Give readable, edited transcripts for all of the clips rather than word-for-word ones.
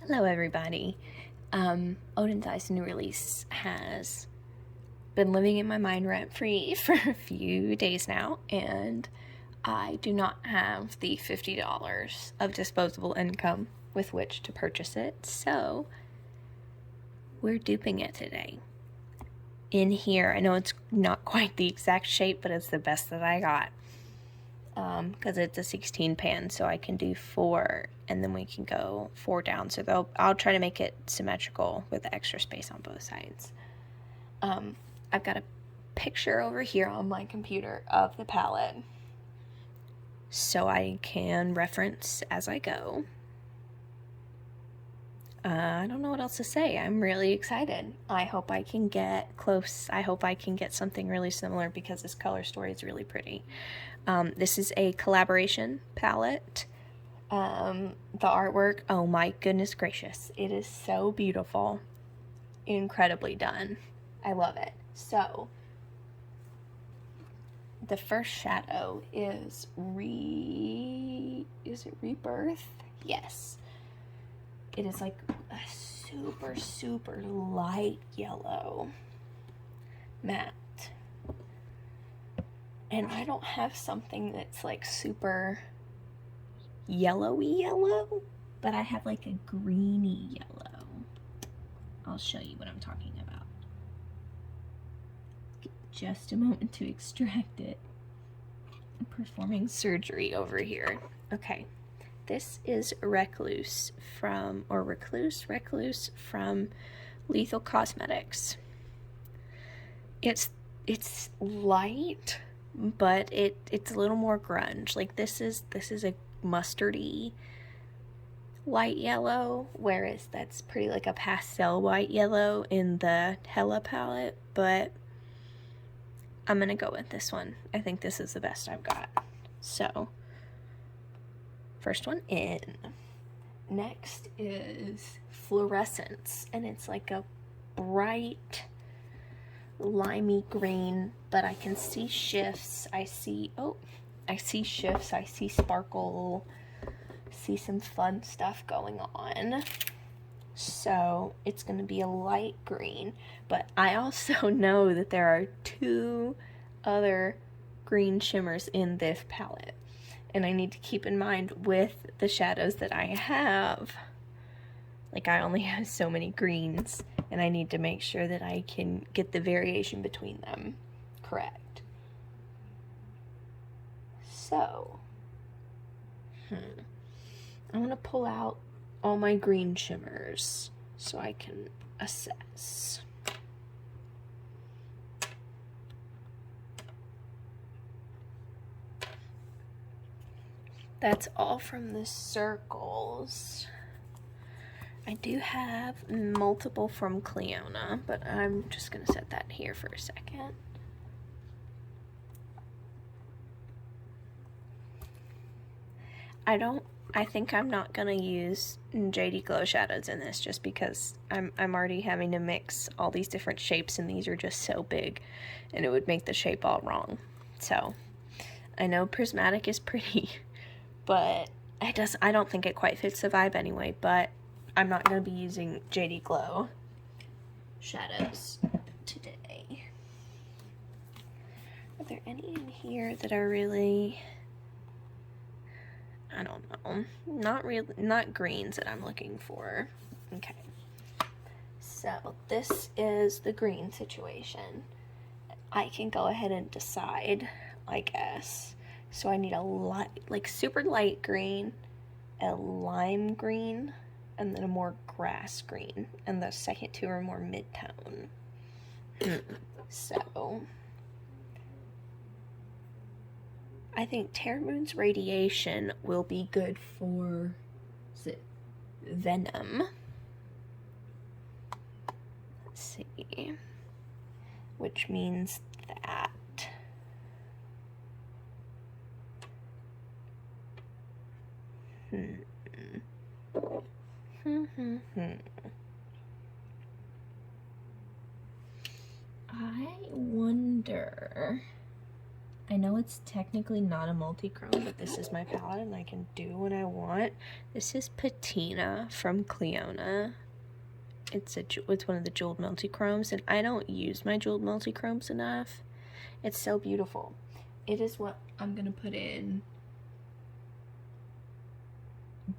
Hello everybody. Oden's new release has been living in my mind rent-free for a few days now, and I do not have the $50 of disposable income with which to purchase it, so we're duping it today. In here, I know it's not quite the exact shape, but it's the best that I got. Because it's a 16 pan, so I can do 4 and then we can go 4 down, so I'll try to make it symmetrical with the extra space on both sides. I've got a picture over here on my computer of the palette so I can reference as I go. I don't know what else to say. I'm really excited. I hope I can get close. I hope I can get something really similar because this color story is really pretty. This is a collaboration palette. The artwork, oh my goodness gracious, it is so beautiful. Incredibly done. I love it. So, the first shadow is is it Rebirth? Yes. It is like a super, super light yellow matte. And I don't have something that's like super yellowy yellow, but I have like a greeny yellow. I'll show you what I'm talking about. Just a moment to extract it. I'm performing surgery over here. Okay. This is Recluse from Lethal Cosmetics. It's light, but it's a little more grunge. Like this is a mustardy light yellow, whereas that's pretty like a pastel white yellow in the Hela palette, but I'm gonna go with this one. I think this is the best I've got. So first one in. Next is Fluorescence, and it's like a bright limey green, but I can see shifts. I see shifts, I see sparkle, see some fun stuff going on. So it's going to be a light green, but I also know that there are 2 other green shimmers in this palette. And I need to keep in mind with the shadows that I have, like I only have so many greens, and I need to make sure that I can get the variation between them correct. So, I'm going to pull out all my green shimmers so I can assess. That's all from the circles. I do have multiple from Cleona, but I'm just going to set that here for a second. I think I'm not going to use JD Glow shadows in this just because I'm already having to mix all these different shapes, and these are just so big and it would make the shape all wrong. So, I know prismatic is pretty, but I don't think it quite fits the vibe anyway, but I'm not going to be using JD Glow shadows today. Are there any in here that are really, I don't know, not greens that I'm looking for? Okay. So this is the green situation. I can go ahead and decide, I guess. So I need a light, like super light green, a lime green, and then a more grass green, and the second 2 are more mid-tone. So I think Terramoon's Radiation will be good for, is it Venom? Let's see. Which means that. I wonder I know it's technically not a multi-chrome, but this is my palette and I can do what I want. This is Patina from Cleona. It's one of the jeweled multi-chromes, and I don't use my jeweled multi-chromes enough. It's so beautiful. It is what I'm gonna put in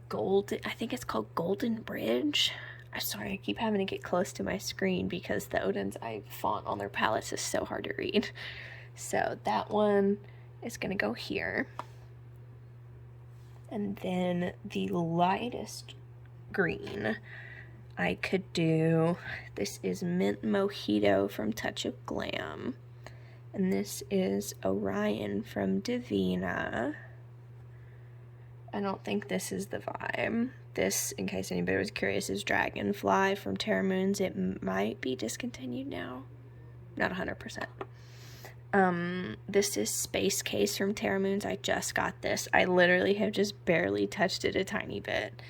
Golden, I think it's called Golden Bridge. I'm sorry, I keep having to get close to my screen because the Oden's font on their palettes is so hard to read. So that one is gonna go here. And then the lightest green I could do, this is Mint Mojito from Touch of Glam. And this is Orion from Divina. I don't think this is the vibe. This, in case anybody was curious, is Dragonfly from Terra Moons. It might be discontinued now. Not 100%. This is Space Case from Terra Moons. I just got this. I literally have just barely touched it a tiny bit.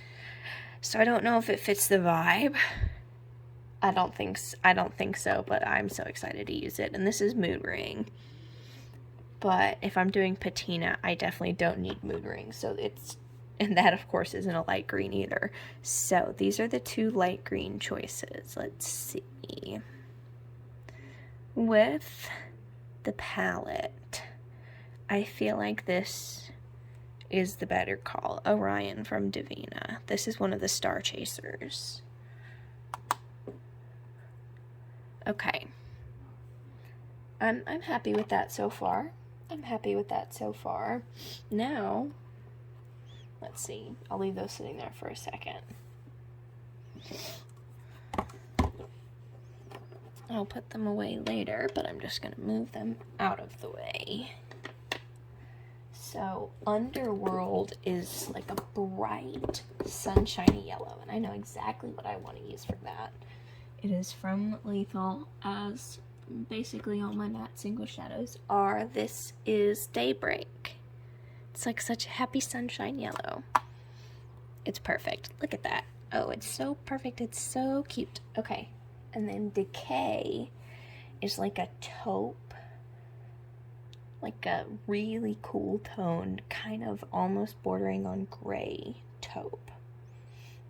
So I don't know if it fits the vibe. I don't think so, but I'm so excited to use it. And this is Mood Ring. But if I'm doing patina, I definitely don't need Mood Ring. So and that of course isn't a light green either. So these are the two light green choices. Let's see. With the palette, I feel like this is the better call. Orion from Divina. This is one of the Star Chasers. Okay. I'm happy with that so far. Now, let's see. I'll leave those sitting there for a second. I'll put them away later, but I'm just going to move them out of the way. So, Underworld is like a bright, sunshiny yellow, and I know exactly what I want to use for that. It is from Lethal, as basically all my matte single shadows are. This is Daybreak. It's like such a happy sunshine yellow. It's perfect. Look at that. Oh, it's so perfect. It's so cute. Okay. And then Decay is like a taupe, like a really cool toned, kind of almost bordering on gray taupe.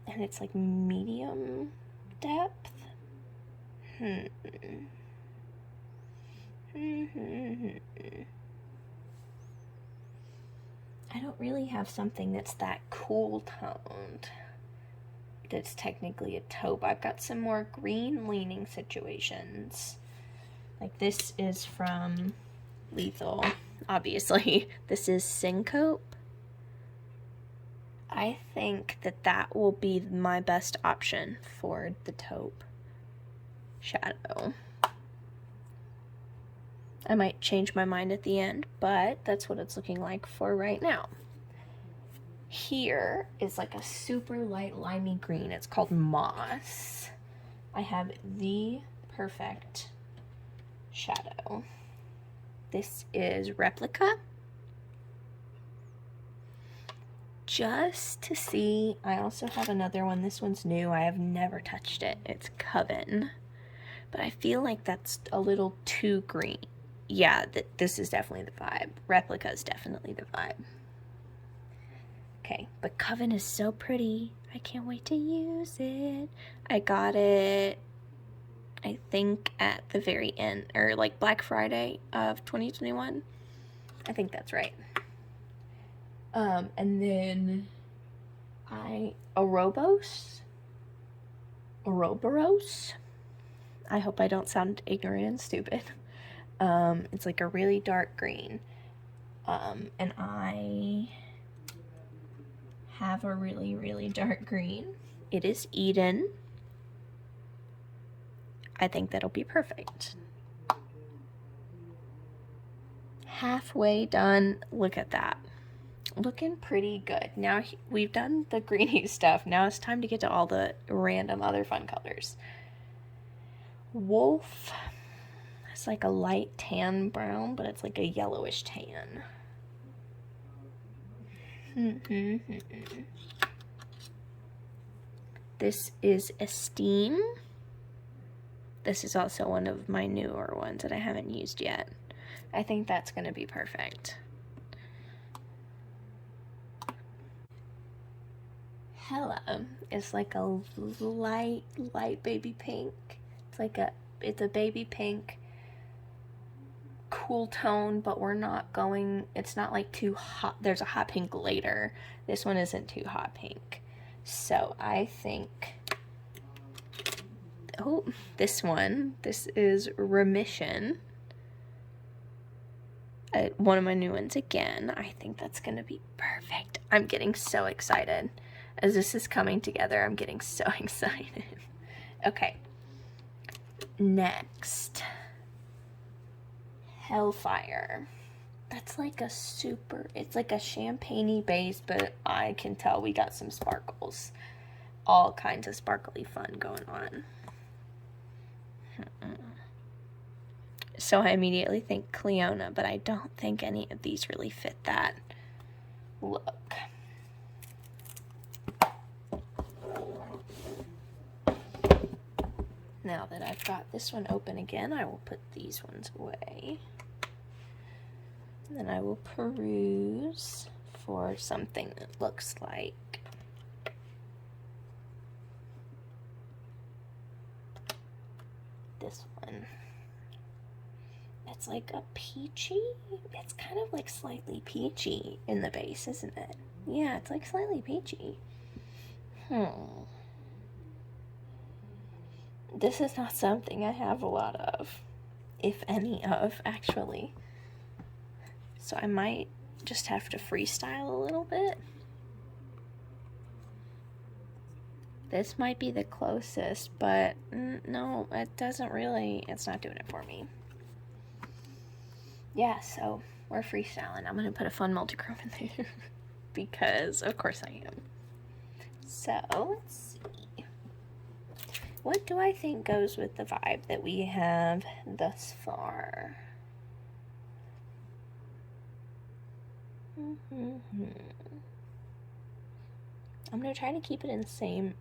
And it's like medium depth. I don't really have something that's that cool toned that's technically a taupe. I've got some more green leaning situations. Like this is from Lethal, obviously. This is Syncope. I think that will be my best option for the taupe shadow. I might change my mind at the end, but that's what it's looking like for right now. Here is like a super light limey green. It's called Moss. I have the perfect shadow. This is Replica. Just to see, I also have another one. This one's new. I have never touched it. It's Coven. But I feel like that's a little too green. Yeah, this is definitely the vibe. Replica is definitely the vibe. Okay, but Coven is so pretty. I can't wait to use it. I got it, I think, at the very end, or like Black Friday of 2021. I think that's right. And then Ouroboros. I hope I don't sound ignorant and stupid. It's like a really dark green. And I have a really, really dark green. It is Eden. I think that'll be perfect. Halfway done. Look at that. Looking pretty good. Now we've done the greeny stuff. Now it's time to get to all the random other fun colors. Wolf. It's like a light tan brown, but it's like a yellowish tan. This is Esteem. This is also one of my newer ones that I haven't used yet. I think that's going to be perfect. Hela is like a light baby pink. It's a baby pink, cool tone, but we're not going, it's not like too hot. There's a hot pink later. This one isn't too hot pink. So I think, oh, this is Remission. One of my new ones again. I think that's gonna be perfect. I'm getting so excited. As this is coming together, I'm getting so excited. Okay. Next. Hellfire. That's like a it's like a champagne-y base, but I can tell we got some sparkles. All kinds of sparkly fun going on. So I immediately think Cleona, but I don't think any of these really fit that look. Now that I've got this one open again, I will put these ones away. And then I will peruse for something that looks like this one. It's like a peachy, it's kind of like slightly peachy in the base, isn't it? Yeah, it's like slightly peachy. This is not something I have a lot of, if any of, actually. So I might just have to freestyle a little bit. This might be the closest, but no, it doesn't really, it's not doing it for me. Yeah, so we're freestyling. I'm gonna put a fun multichrome in there because of course I am. So let's see. What do I think goes with the vibe that we have thus far? I'm gonna try to keep it in the same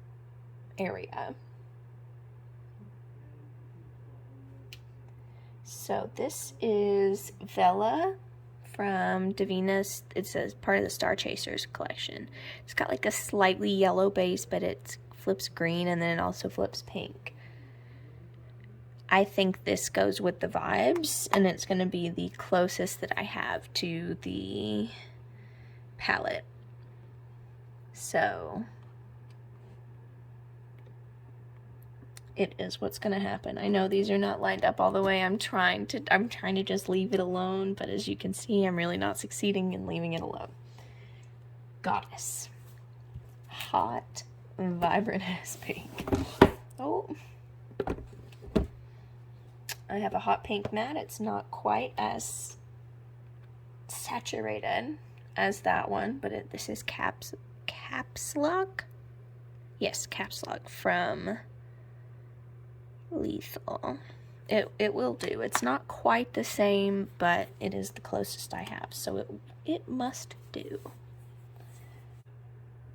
area. So this is Vela from Davina's, it says part of the Star Chasers collection. It's got like a slightly yellow base, but it flips green and then it also flips pink. I think this goes with the vibes, and it's going to be the closest that I have to the palette. So it is what's going to happen. I know these are not lined up all the way. I'm trying to just leave it alone, but as you can see, I'm really not succeeding in leaving it alone. Goddess. Hot, vibrant ass pink. Oh. I have a hot pink matte. It's not quite as saturated as that one, but this is Caps Lock? Yes, Caps Lock from Lethal. It will do. It's not quite the same, but it is the closest I have, so it must do.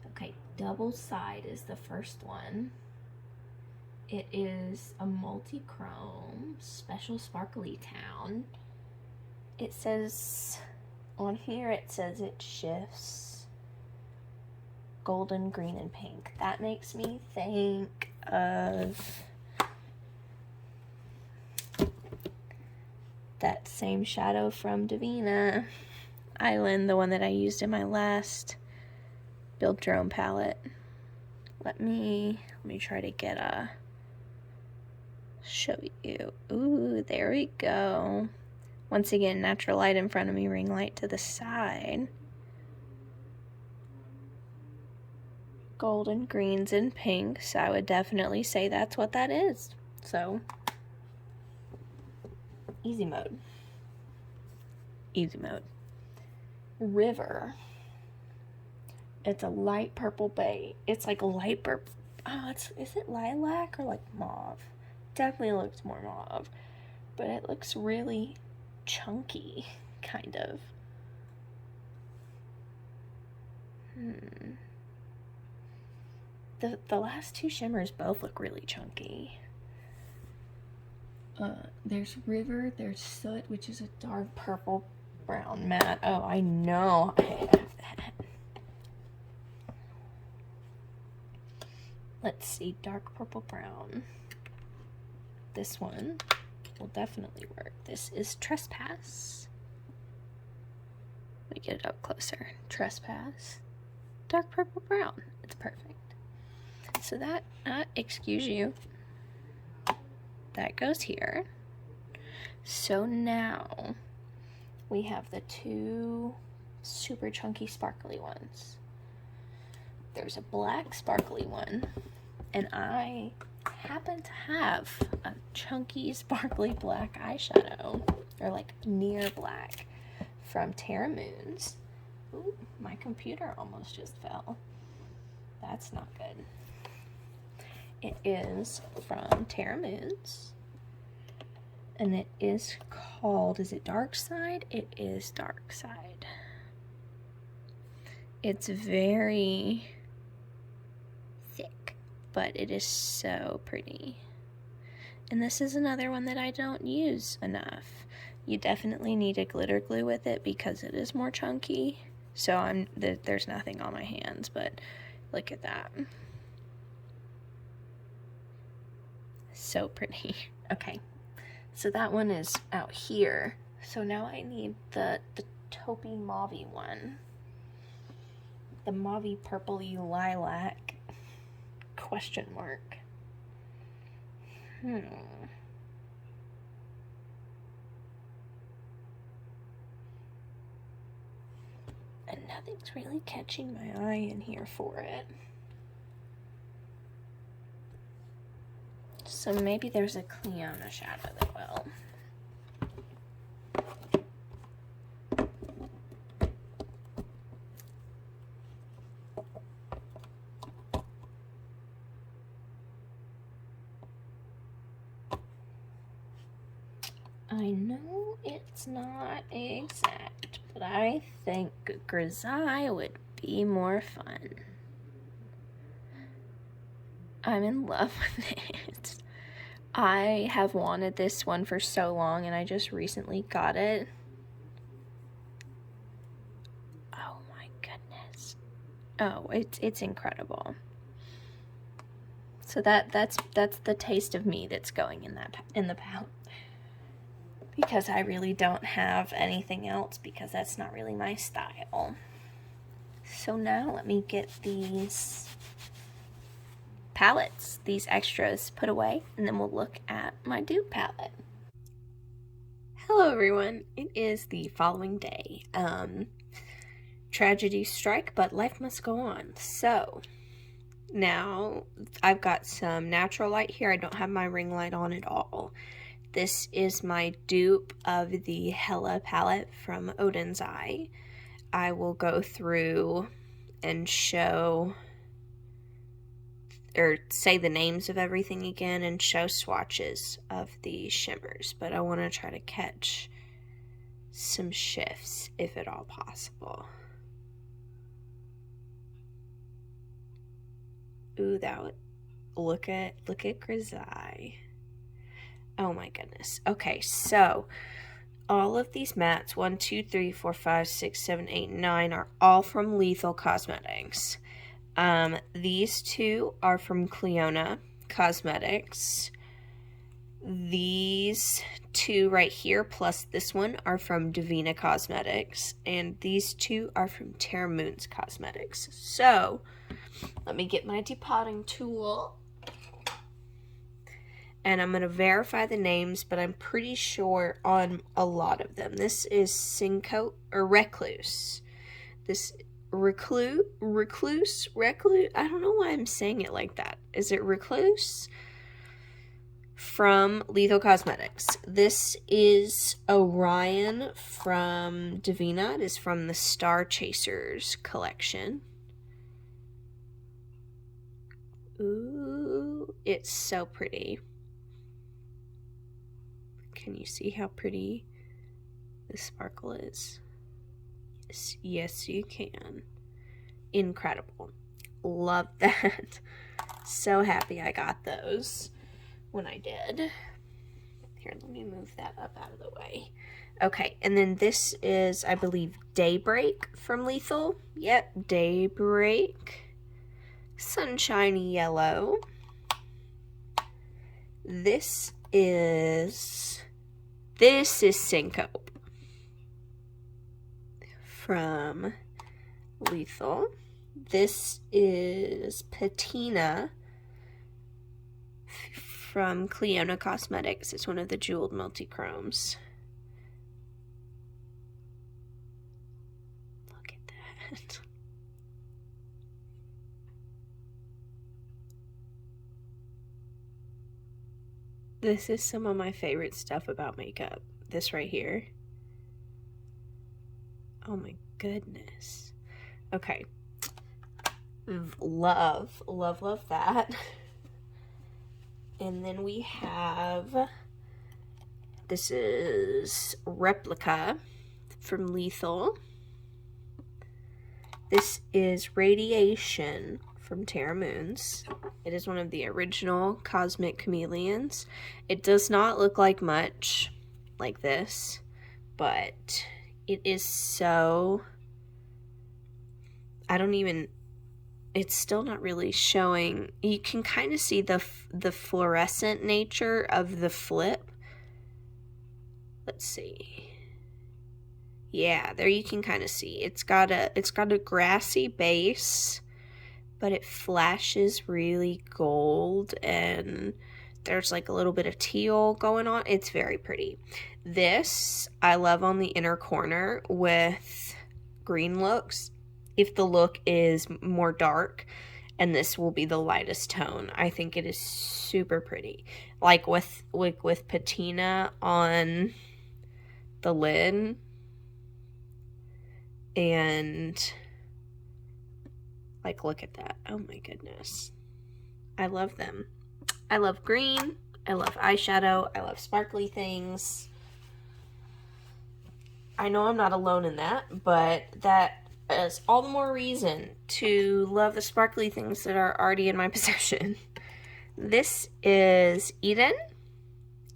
Okay, double side is the first one. It is a multi-chrome special sparkly town. It says on here, it says it shifts golden, green, and pink. That makes me think of that same shadow from Davina Island, the one that I used in my last Build Your Own palette. Let me try to get a show you. Ooh, there we go. Once again, natural light in front of me, ring light to the side. Golden, greens, and pinks. I would definitely say that's what that is. So, easy mode. Easy mode. River. It's a light purple bay. It's like a light purple. Oh, is it lilac or like mauve? Definitely looks more mauve, but it looks really chunky, kind of. The last two shimmers both look really chunky. There's River, there's Soot, which is a dark purple brown matte. Oh, I know. I have that. Let's see, dark purple brown. This one will definitely work. This is Trespass. Let me get it up closer. Trespass. Dark purple brown. It's perfect. So that, excuse you, that goes here. So now we have the two super chunky sparkly ones. There's a black sparkly one, and I happen to have a chunky sparkly black eyeshadow, or like near black, from Terra Moons. Ooh, my computer almost just fell. That's not good. It is from Terra Moons, and it is called, is it Dark Side? It is Dark Side. It's very thick, but it is so pretty. And this is another one that I don't use enough. You definitely need a glitter glue with it because it is more chunky. So there's nothing on my hands, but look at that. So pretty. Okay, so that one is out here. So now I need the taupey mauvey one. The mauvey purpley lilac question mark. And nothing's really catching my eye in here for it. So maybe there's a Cleona shadow that will. I know it's not exact, but I think Grisaille would be more fun. I'm in love with it. I have wanted this one for so long, and I just recently got it. Oh my goodness. Oh, it's incredible. So that's the taste of me that's going in the palette. Because I really don't have anything else, because that's not really my style. So now let me get these palettes, these extras, put away, and then we'll look at my dupe palette. Hello everyone, it is the following day. Tragedy strike, but life must go on. So now I've got some natural light here. I don't have my ring light on at all. This is my dupe of the Hela palette from Oden's Eye. I will go through and show, or say the names of everything again and show swatches of the shimmers, but I want to try to catch some shifts if at all possible. Ooh, that would, look at Grisaille. Oh my goodness. Okay, so all of these mattes, 1, 2, 3, 4, 5, 6, 7, 8, 9, are all from Lethal Cosmetics. These two are from Cleona Cosmetics. These two right here, plus this one, are from Divina Cosmetics. And these two are from Terra Moons Cosmetics. So, let me get my depotting tool. And I'm going to verify the names, but I'm pretty sure on a lot of them. This is Cinco, or Recluse. This Recluse, I don't know why I'm saying it like that. Is it Recluse? From Lethal Cosmetics. This is Orion from Divina. It is from the Star Chasers collection. Ooh, it's so pretty. Can you see how pretty the sparkle is? Yes, you can. Incredible. Love that. So happy I got those when I did. Here, let me move that up out of the way. Okay, and then this is, I believe, Daybreak from Lethal. Yep, Daybreak. Sunshiny Yellow. This is Syncope from Lethal. This is Patina from Cleona Cosmetics. It's one of the jeweled multi-chromes. Look at that. This is some of my favorite stuff about makeup. This right here. Oh my goodness. Okay. Love, love, love that. And then we have, this is Replica from Lethal. This is Radiation from Terra Moons. It is one of the original Cosmic Chameleons. It does not look like much like this, but it is so, it's still not really showing. You can kind of see the fluorescent nature of the flip. Let's see. Yeah, there you can kind of see. It's got a grassy base, but it flashes really gold, and there's like a little bit of teal going on. It's very pretty. This I love on the inner corner with green looks. If the look is more dark, and this will be the lightest tone. I think it is super pretty. Like with patina on the lid, and like, look at that. Oh my goodness. I love them. I love green. I love eyeshadow. I love sparkly things. I know I'm not alone in that, but that is all the more reason to love the sparkly things that are already in my possession. This is Eden.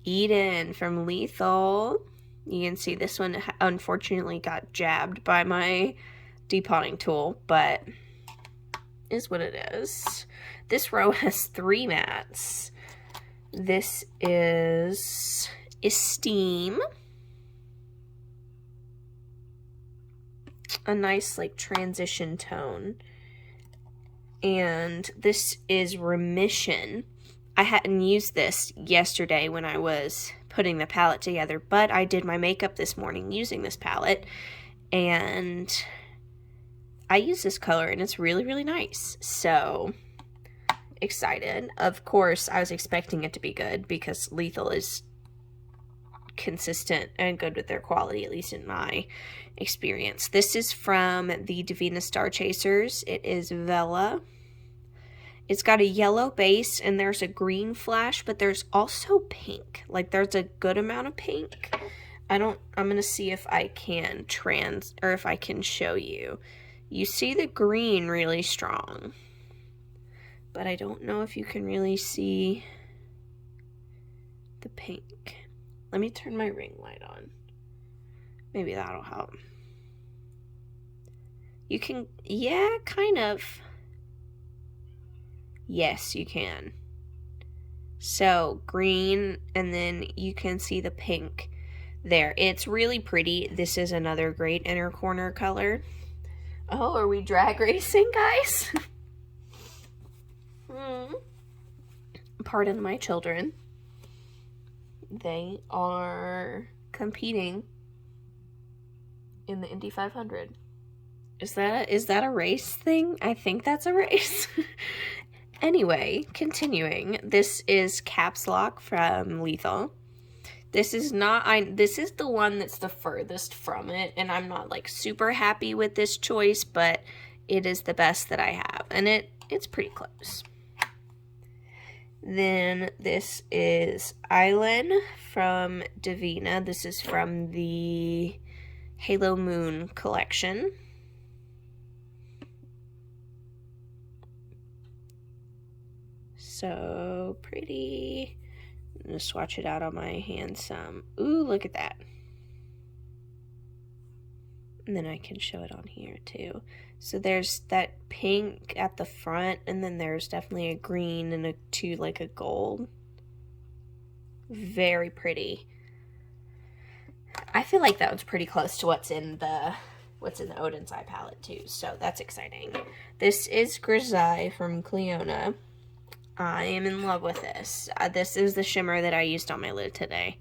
Eden from Lethal. You can see this one unfortunately got jabbed by my depotting tool, but is what it is. This row has 3 mattes. This is Esteem. A nice like transition tone. And this is Remission. I hadn't used this yesterday when I was putting the palette together, but I did my makeup this morning using this palette, and I use this color and it's really, really nice. So excited. Of course, I was expecting it to be good because Lethal is consistent and good with their quality, at least in my experience. This is from the Divina Star Chasers. It is Vela. It's got a yellow base and there's a green flash, but there's also pink. Like, there's a good amount of pink. I'm gonna see if I can if I can show you. You see the green really strong, but I don't know if you can really see the pink. Let me turn my ring light on. Maybe that'll help. You can, yeah, kind of. Yes, you can. So green, and then you can see the pink there. It's really pretty. This is another great inner corner color. Oh, are we drag racing, guys? Pardon my children. They are competing in the Indy 500. Is that a race thing? I think that's a race. Anyway, continuing. This is Caps Lock from Lethal. This is the one that's the furthest from it, and I'm not like super happy with this choice, but it is the best that I have, and it's pretty close. Then this is Island from Divina. This is from the Halo Moon collection. So pretty. I'm gonna swatch it out on my hand some. Ooh, look at that. And then I can show it on here too. So there's that pink at the front, and then there's definitely a green and like a gold. Very pretty. I feel like that was pretty close to what's in the Oden's eye palette too, so that's exciting. This is Grisaille from Cleona. I am in love with this. This is the shimmer that I used on my lid today.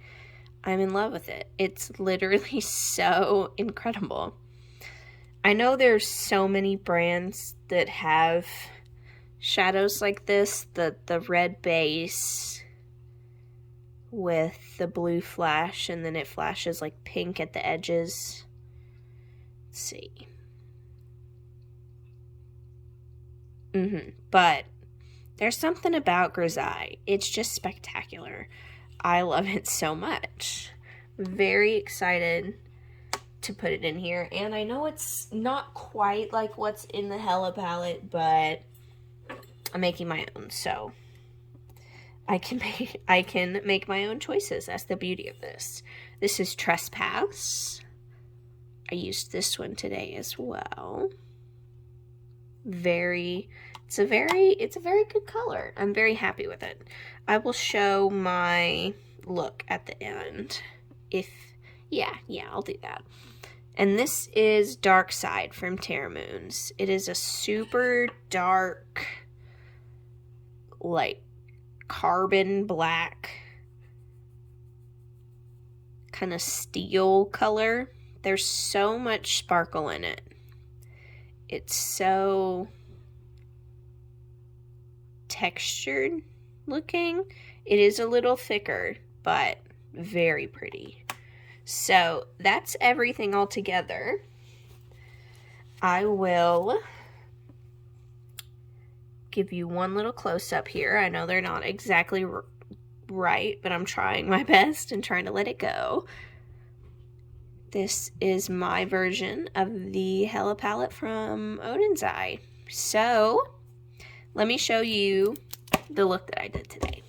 I'm in love with it. It's literally so incredible. I know there's so many brands that have shadows like this, the red base with the blue flash, and then it flashes like pink at the edges. Let's see. But there's something about Grisaille. It's just spectacular. I love it so much. Very excited to put it in here. And I know it's not quite like what's in the Hela palette, but I'm making my own, so I can make my own choices. That's the beauty of this. This is Trespass. I used this one today as well. It's a very good color. I'm very happy with it. I will show my look at the end. Yeah, I'll do that. And this is Dark Side from Terra Moons. It is a super dark, like carbon black, kind of steel color. There's so much sparkle in it. It's so textured looking. It is a little thicker, but very pretty. So that's everything all together. I will give you one little close-up here. I know they're not exactly right, but I'm trying my best and trying to let it go. This is my version of the Hela palette from Oden's Eye. So let me show you the look that I did today.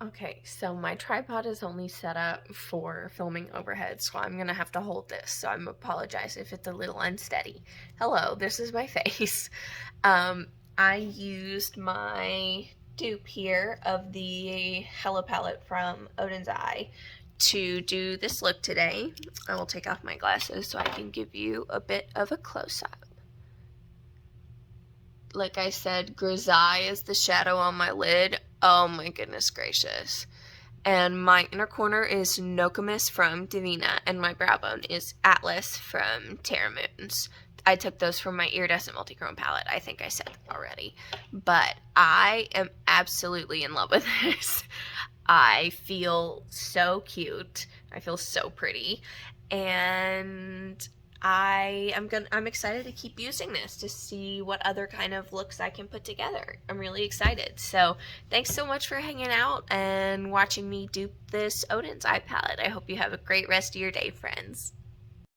Okay, so my tripod is only set up for filming overhead, so I'm gonna have to hold this, so I apologize if it's a little unsteady. Hello, this is my face. I used my dupe here of the Hela palette from Oden's Eye to do this look today. I will take off my glasses so I can give you a bit of a close-up. Like I said, Grisaille is the shadow on my lid. Oh my goodness gracious. And my inner corner is Nokomis from Divina, and my brow bone is Atlas from Terra Moons. I took those from my iridescent multichrome palette. I think I said that already. But I am absolutely in love with this. I feel so cute. I feel so pretty. And I'm excited to keep using this to see what other kind of looks I can put together. I'm really excited. So thanks so much for hanging out and watching me dupe this Oden's Eye palette. I hope you have a great rest of your day, friends.